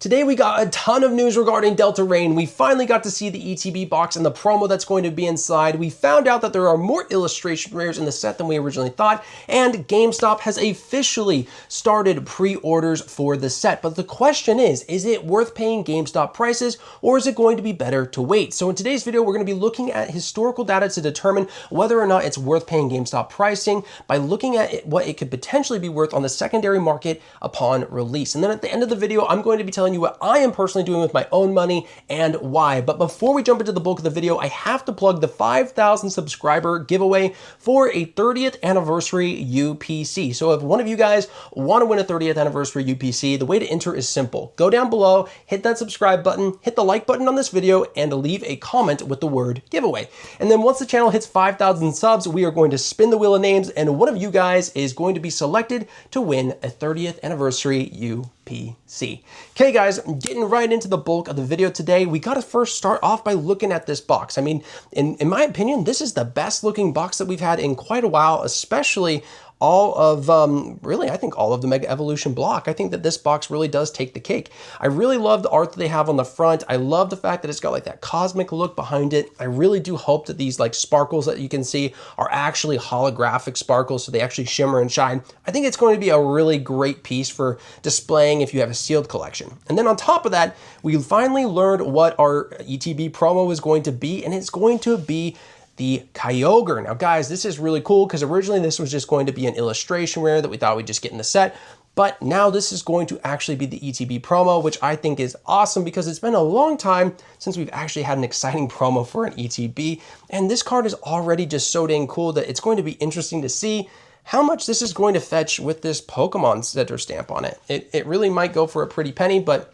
Today we got a ton of news regarding Delta Rain. We finally got to see the ETB box and the promo that's going to be inside. We found out that there are more illustration rares in the set than we originally thought, and GameStop has officially started pre-orders for the set. But the question is it worth paying GameStop prices, or is it going to be better to wait? So in today's video, we're going to be looking at historical data to determine whether or not it's worth paying GameStop pricing by looking at what it could potentially be worth on the secondary market upon release. And then at the end of the video, I'm going to be telling you what I am personally doing with my own money and why. But before we jump into the bulk of the video, I have to plug the 5,000 subscriber giveaway for a 30th anniversary UPC. So if one of you guys want to win a 30th anniversary UPC, the way to enter is simple. Go down below, hit that subscribe button, hit the like button on this video, and leave a comment with the word giveaway. And then once the channel hits 5,000 subs, we are going to spin the wheel of names, and one of you guys is going to be selected to win a 30th anniversary UPC. Okay guys, getting right into the bulk of the video today, we got to first start off by looking at this box. I mean, in my opinion, this is the best looking box that we've had in quite a while, especially all of, really, I think all of the Mega Evolution block. I think that this box really does take the cake. I really love the art that they have on the front. I love the fact that it's got like that cosmic look behind it. I really do hope that these like sparkles that you can see are actually holographic sparkles, so they actually shimmer and shine. I think it's going to be a really great piece for displaying if you have a sealed collection. And then on top of that, we finally learned what our ETB promo is going to be, and it's going to be the Kyogre. Now guys, this is really cool because originally this was just going to be an illustration rare that we thought we'd just get in the set, but now this is going to actually be the ETB promo, which I think is awesome because it's been a long time since we've actually had an exciting promo for an ETB, and this card is already just so dang cool that it's going to be interesting to see how much this is going to fetch with this Pokemon Center stamp on it. It really might go for a pretty penny, but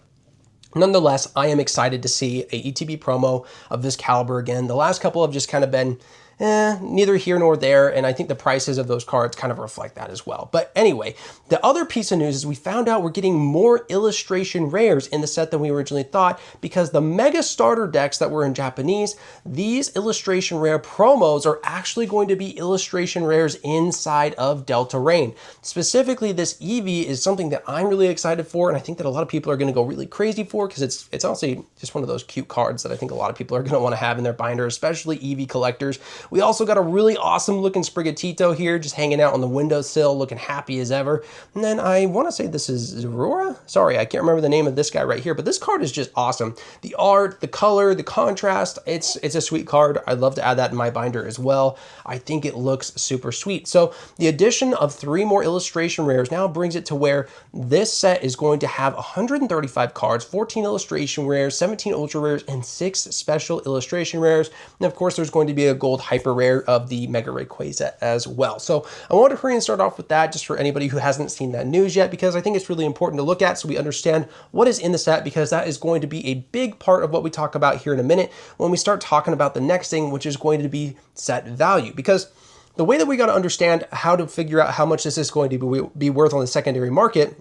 nonetheless, I am excited to see a ETB promo of this caliber again. The last couple have just kind of been neither here nor there, and I think the prices of those cards kind of reflect that as well. But anyway, the other piece of news is we found out we're getting more illustration rares in the set than we originally thought, because the Mega Starter decks that were in Japanese, these illustration rare promos are actually going to be illustration rares inside of Delta Rain. Specifically, this Eevee is something that I'm really excited for, and I think that a lot of people are going to go really crazy for, because it's honestly just one of those cute cards that I think a lot of people are going to want to have in their binder, especially Eevee collectors. We also got a really awesome looking Sprigatito here, just hanging out on the windowsill, looking happy as ever. And then I want to say this is Aurora? Sorry, I can't remember the name of this guy right here, but this card is just awesome. The art, the color, the contrast, it's a sweet card. I'd love to add that in my binder as well. I think it looks super sweet. So the addition of 3 more illustration rares now brings it to where this set is going to have 135 cards, 14 illustration rares, 17 ultra rares, and 6 special illustration rares. And of course, there's going to be a gold hyper rare of the Mega Rayquaza as well. So I want to hurry and start off with that just for anybody who hasn't seen that news yet, because I think it's really important to look at so we understand what is in the set, because that is going to be a big part of what we talk about here in a minute when we start talking about the next thing, which is going to be set value. Because the way that we got to understand how to figure out how much this is going to be worth on the secondary market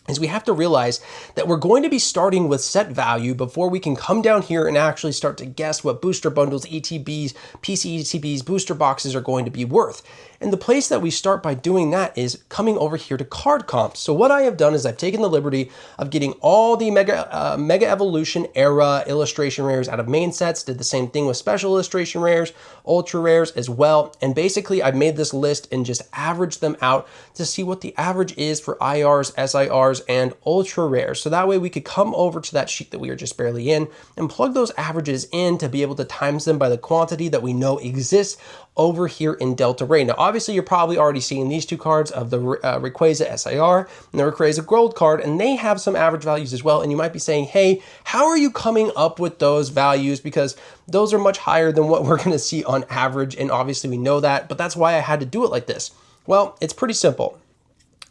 is we have to realize that we're going to be starting with set value before we can come down here and actually start to guess what booster bundles, ETBs, PC ETBs, booster boxes are going to be worth. And the place that we start by doing that is coming over here to card comps. So what I have done is I've taken the liberty of getting all the Mega Evolution era illustration rares out of main sets, did the same thing with special illustration rares, ultra rares as well. And basically I've made this list and just averaged them out to see what the average is for IRs, SIRs, and ultra rares. So that way we could come over to that sheet that we are just barely in and plug those averages in to be able to times them by the quantity that we know exists over here in Delta Rain. Now, obviously, you're probably already seeing these 2 cards of the Rayquaza SIR and the Rayquaza Gold card, and they have some average values as well. And you might be saying, hey, how are you coming up with those values? Because those are much higher than what we're going to see on average. And obviously, we know that, but that's why I had to do it like this. Well, it's pretty simple.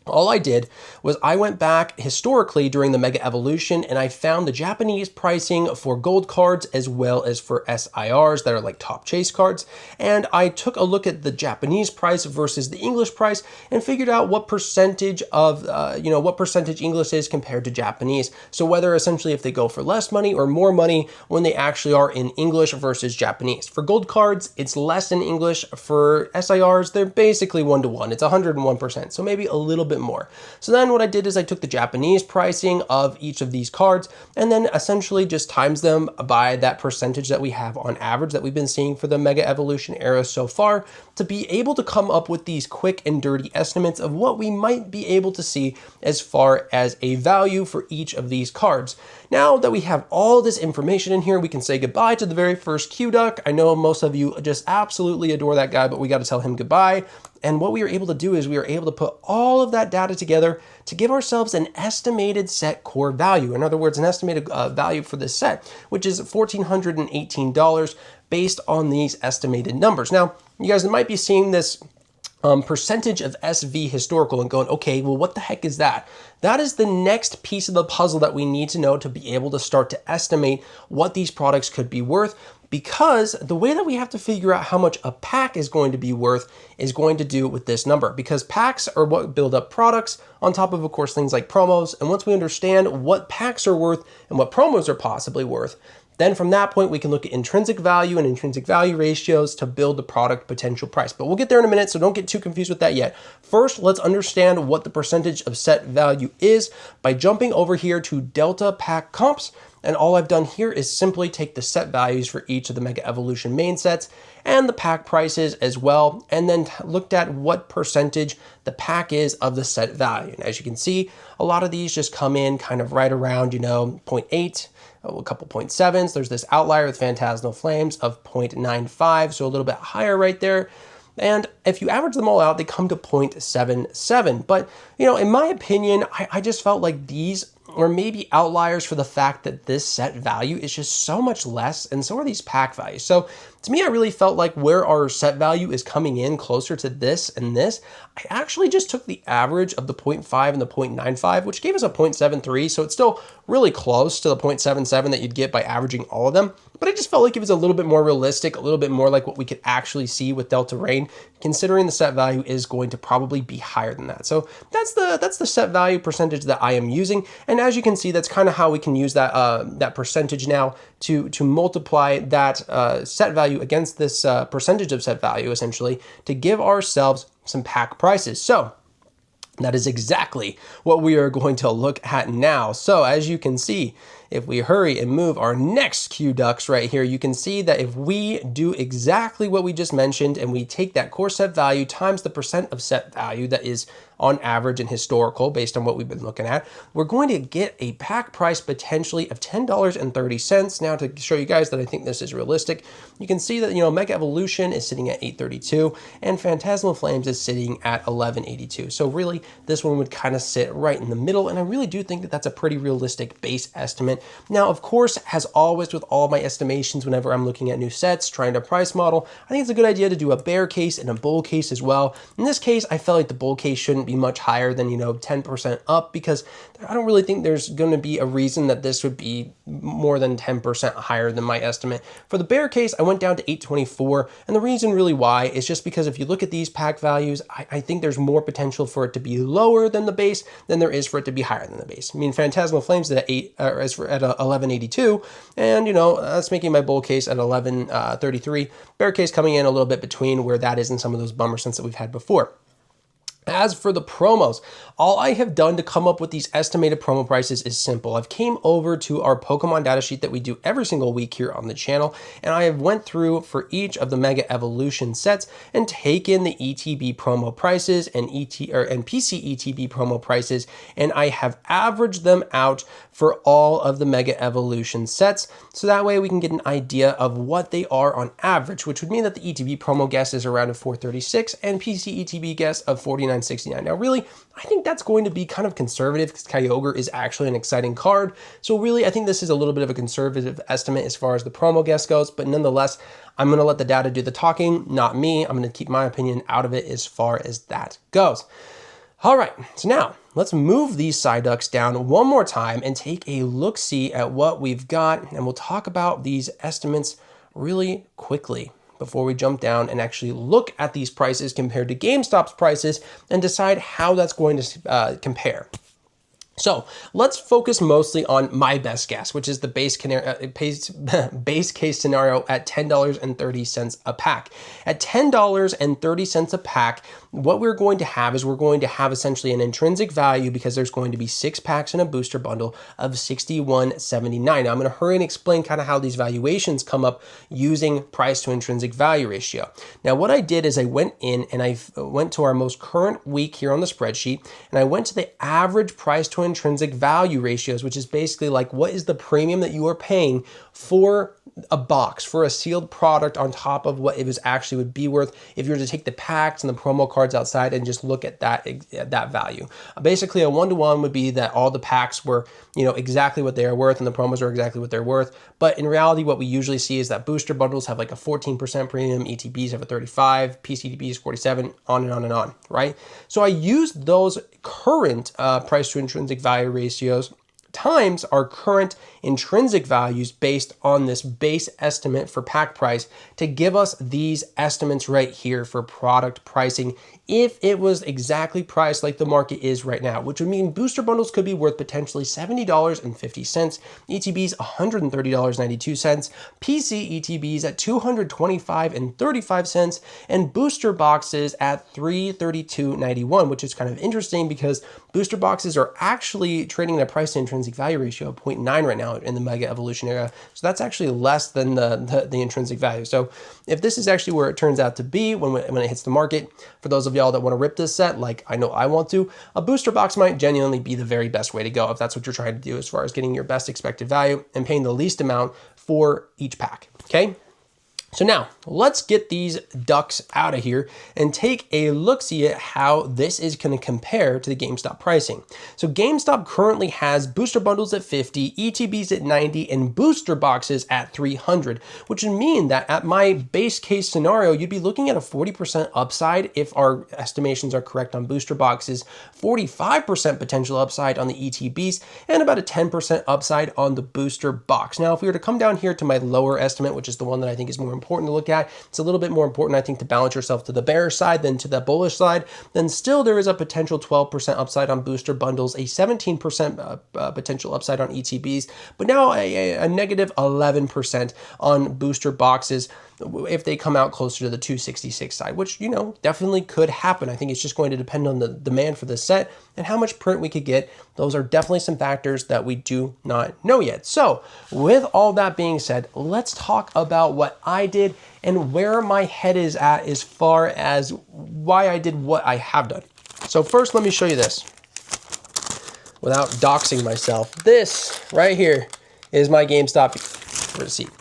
All I did was I went back historically during the Mega Evolution and I found the Japanese pricing for gold cards as well as for SIRs that are like top chase cards. And I took a look at the Japanese price versus the English price and figured out what percentage of, what percentage English is compared to Japanese. So whether essentially if they go for less money or more money when they actually are in English versus Japanese. For gold cards, it's less in English. For SIRs, they're basically 1-to-1. It's 101%. So maybe a little bit bit more. So then what I did is I took the Japanese pricing of each of these cards and then essentially just times them by that percentage that we have on average that we've been seeing for the Mega Evolution era so far, to be able to come up with these quick and dirty estimates of what we might be able to see as far as a value for each of these cards. Now that we have all this information in here, we can say goodbye to the very first Q-Duck. I know most of you just absolutely adore that guy, but we got to tell him goodbye. And what we were able to do is we were able to put all of that data together to give ourselves an estimated set core value. In other words, an estimated value for this set, which is $1,418 based on these estimated numbers. Now, you guys might be seeing this percentage of SV historical and going, okay, well, what the heck is that? That is the next piece of the puzzle that we need to know to be able to start to estimate what these products could be worth, because the way that we have to figure out how much a pack is going to be worth is going to do with this number, because packs are what build up products on top of course, things like promos. And once we understand what packs are worth and what promos are possibly worth, then from that point, we can look at intrinsic value and intrinsic value ratios to build the product potential price. But we'll get there in a minute, so don't get too confused with that yet. First, let's understand what the percentage of set value is by jumping over here to Delta Pack Comps. And all I've done here is simply take the set values for each of the Mega Evolution main sets and the pack prices as well, and then looked at what percentage the pack is of the set value. And as you can see, a lot of these just come in kind of right around, 0.8, a couple 0.7s. There's this outlier with Phantasmal Flames of 0.95, so a little bit higher right there. And if you average them all out, they come to 0.77. But, in my opinion, I just felt like these were maybe outliers for the fact that this set value is just so much less, and so are these pack values. So to me, I really felt like where our set value is coming in closer to this and this, I actually just took the average of the 0.5 and the 0.95, which gave us a 0.73. So it's still really close to the 0.77 that you'd get by averaging all of them. But I just felt like it was a little bit more realistic, a little bit more like what we could actually see with Delta Rain, considering the set value is going to probably be higher than that. So that's the set value percentage that I am using. And as you can see, that's kind of how we can use that percentage now to multiply that set value against this percentage of set value, essentially, to give ourselves some pack prices. So that is exactly what we are going to look at now. So as you can see, if we hurry and move our next Q-Ducks right here, you can see that if we do exactly what we just mentioned and we take that core set value times the percent of set value that is on average and historical based on what we've been looking at, we're going to get a pack price potentially of $10.30. Now, to show you guys that I think this is realistic, you can see that, Mega Evolution is sitting at $8.32 and Phantasmal Flames is sitting at $11.82. So really, this one would kind of sit right in the middle, and I really do think that that's a pretty realistic base estimate. Now, of course, as always with all my estimations, whenever I'm looking at new sets, trying to price model, I think it's a good idea to do a bear case and a bull case as well. In this case, I felt like the bull case shouldn't be much higher than 10% up, because I don't really think there's going to be a reason that this would be more than 10% higher than my estimate. For the bear case, I went down to 824, and the reason really why is just because if you look at these pack values, I think there's more potential for it to be lower than the base than there is for it to be higher than the base. I mean, Phantasmal Flames is at 1182, and that's making my bull case at 1133. Bear case coming in a little bit between where that is and some of those bummer cents that we've had before. As for the promos, all I have done to come up with these estimated promo prices is simple. I've came over to our Pokemon data sheet that we do every single week here on the channel, and I have went through for each of the Mega Evolution sets and taken the ETB promo prices and PC ETB promo prices, and I have averaged them out for all of the Mega Evolution sets, so that way we can get an idea of what they are on average, which would mean that the ETB promo guess is around a 436 and PC ETB guess of 49.69. Now, really, I think that's going to be kind of conservative because Kyogre is actually an exciting card. So really, I think this is a little bit of a conservative estimate as far as the promo guess goes, but nonetheless, I'm going to let the data do the talking, not me. I'm going to keep my opinion out of it as far as that goes. All right, so now let's move these Psyducks down one more time and take a look-see at what we've got, and we'll talk about these estimates really quickly before we jump down and actually look at these prices compared to GameStop's prices and decide how that's going to compare. So let's focus mostly on my best guess, which is the base case scenario at $10.30 a pack. At $10.30 a pack, what we're going to have is we're going to have essentially an intrinsic value, because there's going to be 6 packs in a booster bundle, of $61.79. Now I'm going to hurry and explain kind of how these valuations come up using price to intrinsic value ratio. Now what I did is I went in and I went to our most current week here on the spreadsheet, and I went to the average price to intrinsic value ratios, which is basically like what is the premium that you are paying for a box, for a sealed product, on top of what it was actually would be worth if you were to take the packs and the promo cards outside and just look at that value. Basically a 1-to-1 would be that all the packs were, exactly what they are worth and the promos are exactly what they're worth. But in reality, what we usually see is that booster bundles have like a 14% premium, ETBs have a 35, PCTBs 47, on and on and on, right? So I used those current price to intrinsic value ratios times our current intrinsic values based on this base estimate for pack price to give us these estimates right here for product pricing if it was exactly priced like the market is right now, which would mean booster bundles could be worth potentially $70.50, ETBs $130.92, PC ETBs at $225.35, and booster boxes at $332.91, which is kind of interesting because booster boxes are actually trading at a price to intrinsic value ratio of 0.9 right now in the Mega Evolution era. So that's actually less than the intrinsic value. So if this is actually where it turns out to be when it hits the market, for those of y'all that want to rip this set, like I know I want to, a booster box might genuinely be the very best way to go if that's what you're trying to do as far as getting your best expected value and paying the least amount for each pack, okay? So now let's get these ducks out of here and take a look-see at how this is going to compare to the GameStop pricing. So GameStop currently has booster bundles at 50, ETBs at 90, and booster boxes at 300, which would mean that at my base case scenario, you'd be looking at a 40% upside if our estimations are correct on booster boxes, 45% potential upside on the ETBs, and about a 10% upside on the booster box. Now, if we were to come down here to my lower estimate, which is the one that I think is more important to look at, it's a little bit more important, I think, to balance yourself to the bearish side than to the bullish side, then still there is a potential 12% upside on booster bundles, a 17% potential upside on ETBs, but now a negative 11% on booster boxes if they come out closer to the 266 side, which, definitely could happen. I think it's just going to depend on the demand for the set and how much print we could get. Those are definitely some factors that we do not know yet. So with all that being said, let's talk about what I did and where my head is at as far as why I did what I have done. So first, let me show you this without doxing myself. This right here is my GameStop receipt.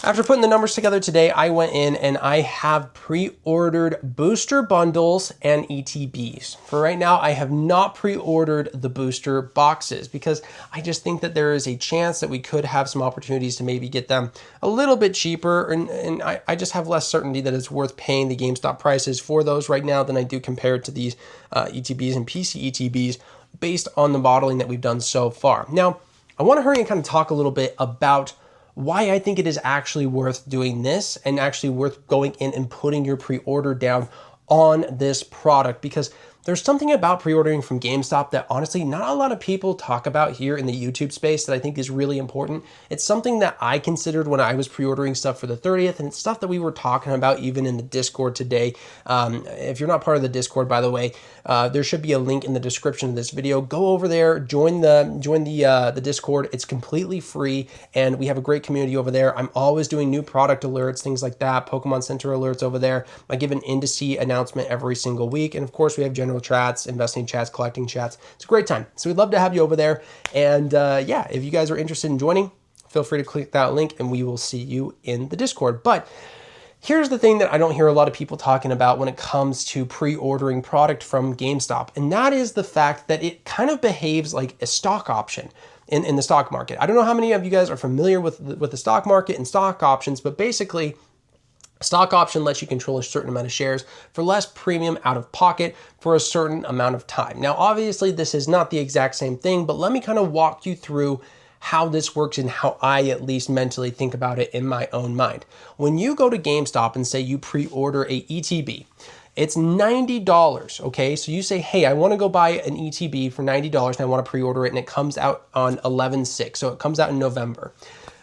After putting the numbers together today, I went in and I have pre-ordered booster bundles and ETBs. For right now, I have not pre-ordered the booster boxes because I just think that there is a chance that we could have some opportunities to maybe get them a little bit cheaper. And I just have less certainty that it's worth paying the GameStop prices for those right now than I do compared to these ETBs and PC ETBs based on the modeling that we've done so far. Now, I want to hurry and kind of talk a little bit about why I think it is actually worth doing this and actually worth going in and putting your pre-order down on this product, because there's something about pre-ordering from GameStop that honestly not a lot of people talk about here in the YouTube space that I think is really important. It's something that I considered when I was pre-ordering stuff for the 30th, and it's stuff that we were talking about even in the Discord today. If you're not part of the Discord, by the way, there should be a link in the description of this video. Go over there, join the Discord. It's completely free, and we have a great community over there. I'm always doing new product alerts, things like that, Pokemon Center alerts over there. I give an indice announcement every single week, and of course we have general chats, investing chats, collecting chats. It's a great time. So we'd love to have you over there. And yeah, if you guys are interested in joining, feel free to click that link and we will see you in the Discord. But here's the thing that I don't hear a lot of people talking about when it comes to pre-ordering product from GameStop. And that is the fact that it kind of behaves like a stock option in the stock market. I don't know how many of you guys are familiar with the stock market and stock options, but basically stock option lets you control a certain amount of shares for less premium out of pocket for a certain amount of time. Now, obviously, this is not the exact same thing, but let me kind of walk you through how this works and how I at least mentally think about it in my own mind. When you go to GameStop and say you pre-order a ETB, It's $90, okay? So you say, hey, I want to go buy an ETB for $90 and I want to pre-order it, and it comes out on 11/6, so it comes out in November.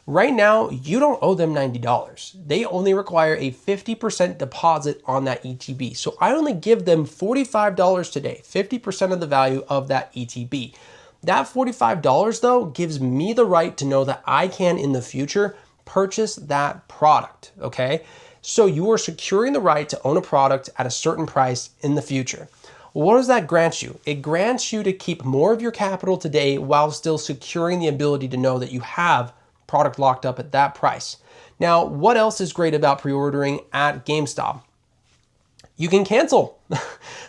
Right now, you don't owe them $90. They only require a 50% deposit on that ETB. So I only give them $45 today, 50% of the value of that ETB. That $45 though gives me the right to know that I can in the future purchase that product, okay? So you are securing the right to own a product at a certain price in the future. What does that grant you? It grants you to keep more of your capital today while still securing the ability to know that you have product locked up at that price. Now, what else is great about pre-ordering at GameStop? You can cancel.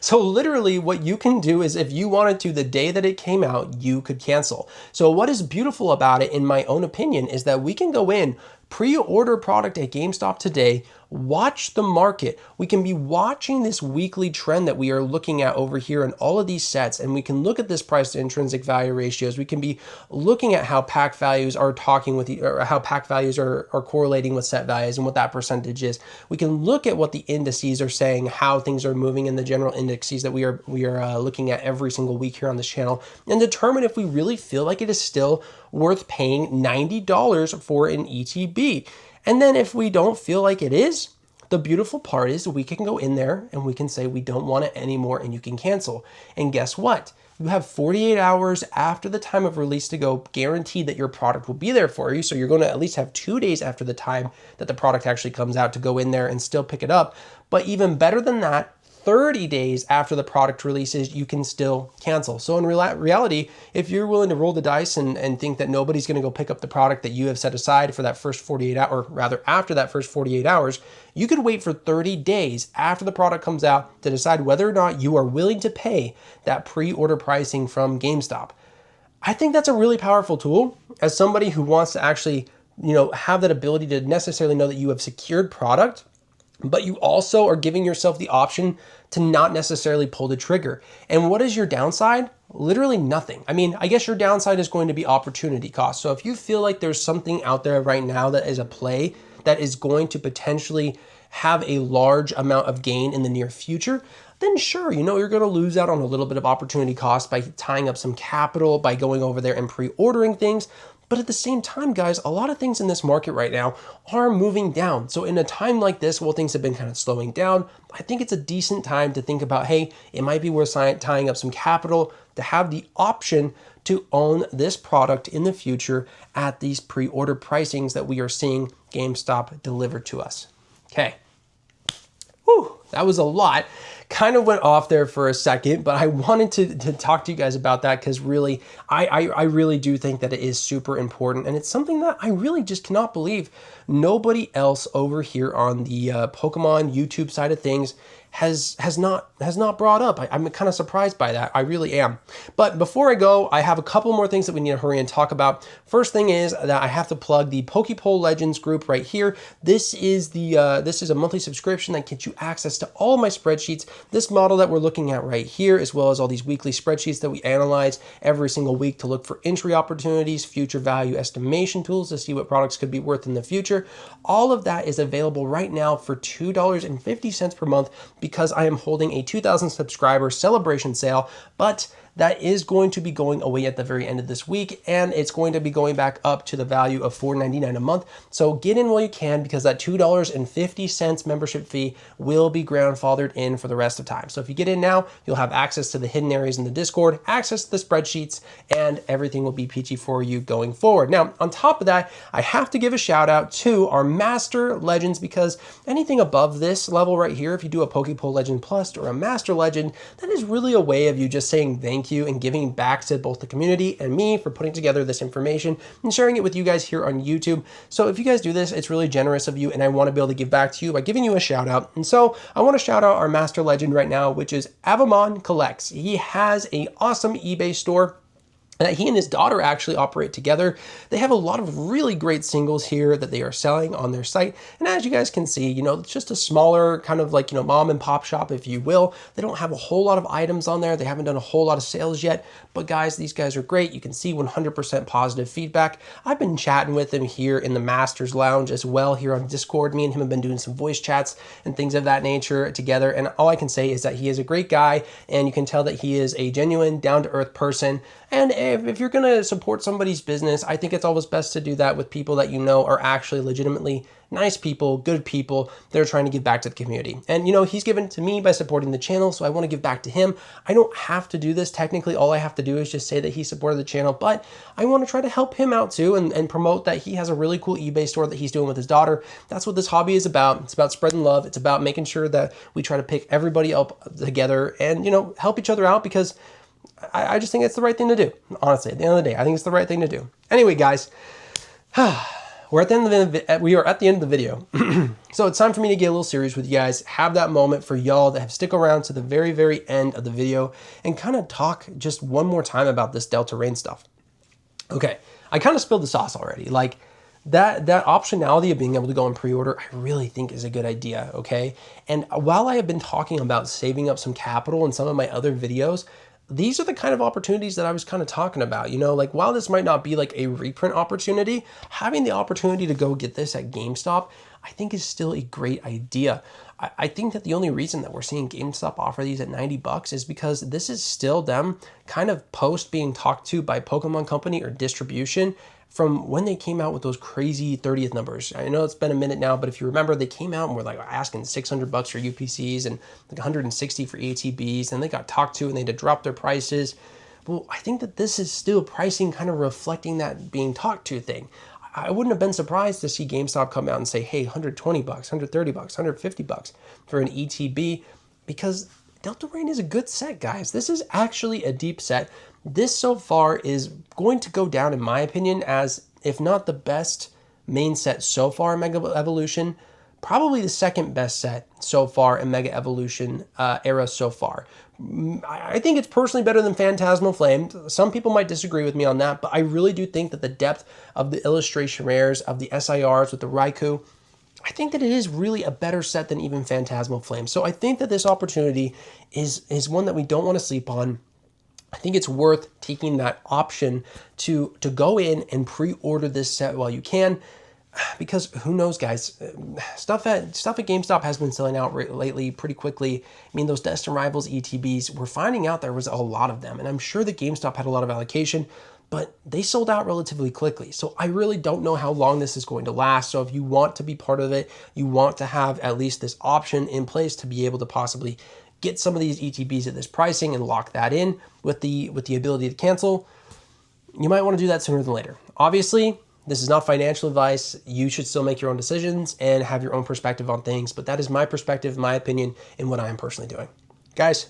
So literally what you can do is, if you wanted to, the day that it came out, you could cancel. So what is beautiful about it, in my own opinion, is that we can go in, pre-order product at GameStop today, watch the market. We can be watching this weekly trend that we are looking at over here in all of these sets, and we can look at this price to intrinsic value ratios. We can be looking at how pack values are talking with or how pack values are correlating with set values and what that percentage is. We can look at what the indices are saying, how things are moving in the general indices that we are looking at every single week here on this channel, and determine if we really feel like it is still worth paying $90 for an ETB. And then if we don't feel like it is, the beautiful part is we can go in there and we can say we don't want it anymore, and you can cancel. And guess what? You have 48 hours after the time of release to go, guaranteed that your product will be there for you. So you're going to at least have 2 days after the time that the product actually comes out to go in there and still pick it up. But even better than that, 30 days after the product releases, you can still cancel. So in reality, if you're willing to roll the dice and think that nobody's going to go pick up the product that you have set aside for that first 48 hours, or rather after that first 48 hours, you could wait for 30 days after the product comes out to decide whether or not you are willing to pay that pre-order pricing from GameStop. I think that's a really powerful tool as somebody who wants to actually, have that ability to necessarily know that you have secured product, but you also are giving yourself the option to not necessarily pull the trigger. And what is your downside? Literally nothing. I mean, I guess your downside is going to be opportunity cost. So if you feel like there's something out there right now that is a play that is going to potentially have a large amount of gain in the near future, then sure, you're going to lose out on a little bit of opportunity cost by tying up some capital, by going over there and pre-ordering things. But at the same time, guys, a lot of things in this market right now are moving down. So in a time like this, while things have been kind of slowing down, I think it's a decent time to think about, hey, it might be worth tying up some capital to have the option to own this product in the future at these pre-order pricings that we are seeing GameStop deliver to us. Okay. Whew, that was a lot. Kind of went off there for a second, but I wanted to talk to you guys about that because really, I really do think that it is super important, and it's something that I really just cannot believe nobody else over here on the Pokemon YouTube side of things has not brought up. I'm kind of surprised by that. I really am. But before I go, I have a couple more things that we need to hurry and talk about. First thing is that I have to plug the Pokepole Legends group right here. This is a monthly subscription that gets you access to all of my spreadsheets. This model that we're looking at right here, as well as all these weekly spreadsheets that we analyze every single week to look for entry opportunities, future value estimation tools to see what products could be worth in the future. All of that is available right now for $2.50 per month, because I am holding a 2,000 subscriber celebration sale, but that is going to be going away at the very end of this week, and it's going to be going back up to the value of $4.99 a month. So get in while you can, because that $2.50 membership fee will be grandfathered in for the rest of time. So if you get in now, you'll have access to the hidden areas in the Discord, access to the spreadsheets, and everything will be peachy for you going forward. Now, on top of that, I have to give a shout out to our Master Legends, because anything above this level right here, if you do a Pokepole Legend Plus or a Master Legend, that is really a way of you just saying thank you and giving back to both the community and me for putting together this information and sharing it with you guys here on YouTube. So if you guys do this, it's really generous of you, and I want to be able to give back to you by giving you a shout out. And so I want to shout out our Master Legend right now, which is Avamon Collects. He has an awesome eBay store. that he and his daughter actually operate together. They have a lot of really great singles here that they are selling on their site. And as you guys can see, it's just a smaller kind of like, mom and pop shop, if you will. They don't have a whole lot of items on there. They haven't done a whole lot of sales yet, but guys, these guys are great. You can see 100% positive feedback. I've been chatting with him here in the Masters Lounge as well here on Discord. Me and him have been doing some voice chats and things of that nature together. And all I can say is that he is a great guy, and you can tell that he is a genuine, down-to-earth person. And if you're going to support somebody's business, I think it's always best to do that with people that are actually legitimately nice people, good people. They're trying to give back to the community. And, he's given to me by supporting the channel, so I want to give back to him. I don't have to do this. Technically, all I have to do is just say that he supported the channel, but I want to try to help him out too and promote that he has a really cool eBay store that he's doing with his daughter. That's what this hobby is about. It's about spreading love. It's about making sure that we try to pick everybody up together and, help each other out, because I just think it's the right thing to do. Honestly, at the end of the day, I think it's the right thing to do. Anyway, guys, we are at the end of the video. So it's time for me to get a little serious with you guys, have that moment for y'all that have stick around to the very, very end of the video and kind of talk just one more time about this Delta Rain stuff. Okay, I kind of spilled the sauce already. Like that optionality of being able to go and pre-order, I really think is a good idea, okay? And while I have been talking about saving up some capital in some of my other videos, these are the kind of opportunities that I was kind of talking about, like while this might not be like a reprint opportunity, having the opportunity to go get this at GameStop, I think is still a great idea. I think that the only reason that we're seeing GameStop offer these at $90 is because this is still them kind of post being talked to by Pokemon Company or distribution from when they came out with those crazy 30th numbers. I know it's been a minute now, but if you remember, they came out and were like asking $600 for UPCs and like $160 for ETBs, and they got talked to and they had to drop their prices. Well, I think that this is still pricing kind of reflecting that being talked to thing. I wouldn't have been surprised to see GameStop come out and say, hey, $120, $130, $150 for an ETB, because Delta Rain is a good set, guys. This is actually a deep set. This so far is going to go down, in my opinion, as if not the best main set so far in Mega Evolution, probably the second best set so far in Mega Evolution era so far. I think it's personally better than Phantasmal Flame. Some people might disagree with me on that, but I really do think that the depth of the illustration rares, of the SIRs with the Raikou, I think that it is really a better set than even Phantasmal Flame. So I think that this opportunity is one that we don't want to sleep on. I think it's worth taking that option to go in and pre-order this set while you can, because who knows, guys, stuff at GameStop has been selling out lately pretty quickly. I mean, those Destined Rivals ETBs, we're finding out there was a lot of them, and I'm sure that GameStop had a lot of allocation, but they sold out relatively quickly. So I really don't know how long this is going to last. So if you want to be part of it, you want to have at least this option in place to be able to possibly get some of these ETBs at this pricing and lock that in with the ability to cancel, you might want to do that sooner than later. Obviously, this is not financial advice. You should still make your own decisions and have your own perspective on things, but that is my perspective, my opinion, and what I am personally doing. Guys,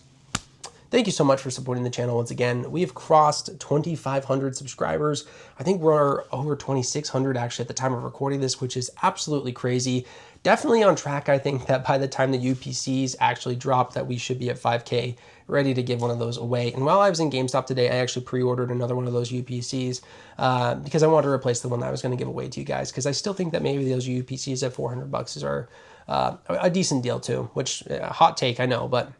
thank you so much for supporting the channel once again. We have crossed 2,500 subscribers. I think we're over 2,600 actually at the time of recording this, which is absolutely crazy. Definitely on track. I think that by the time the UPCs actually drop, that we should be at 5K, ready to give one of those away. And while I was in GameStop today, I actually pre-ordered another one of those UPCs because I wanted to replace the one that I was going to give away to you guys, because I still think that maybe those UPCs at $400 are a decent deal too, which hot take, I know, but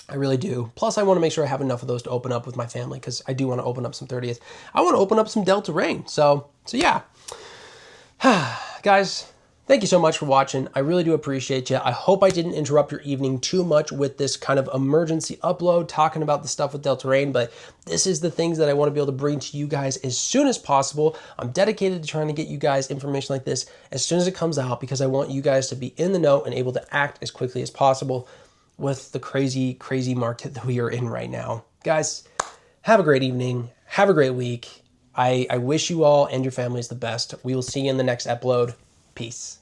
I really do. Plus, I want to make sure I have enough of those to open up with my family, because I do want to open up some 30th. I want to open up some Delta Rain. So yeah. Guys, thank you so much for watching. I really do appreciate you. I hope I didn't interrupt your evening too much with this kind of emergency upload talking about the stuff with Delta Rain, but this is the things that I want to be able to bring to you guys as soon as possible. I'm dedicated to trying to get you guys information like this as soon as it comes out, because I want you guys to be in the know and able to act as quickly as possible with the crazy, crazy market that we are in right now. Guys, have a great evening. Have a great week. I wish you all and your families the best. We will see you in the next upload. Peace.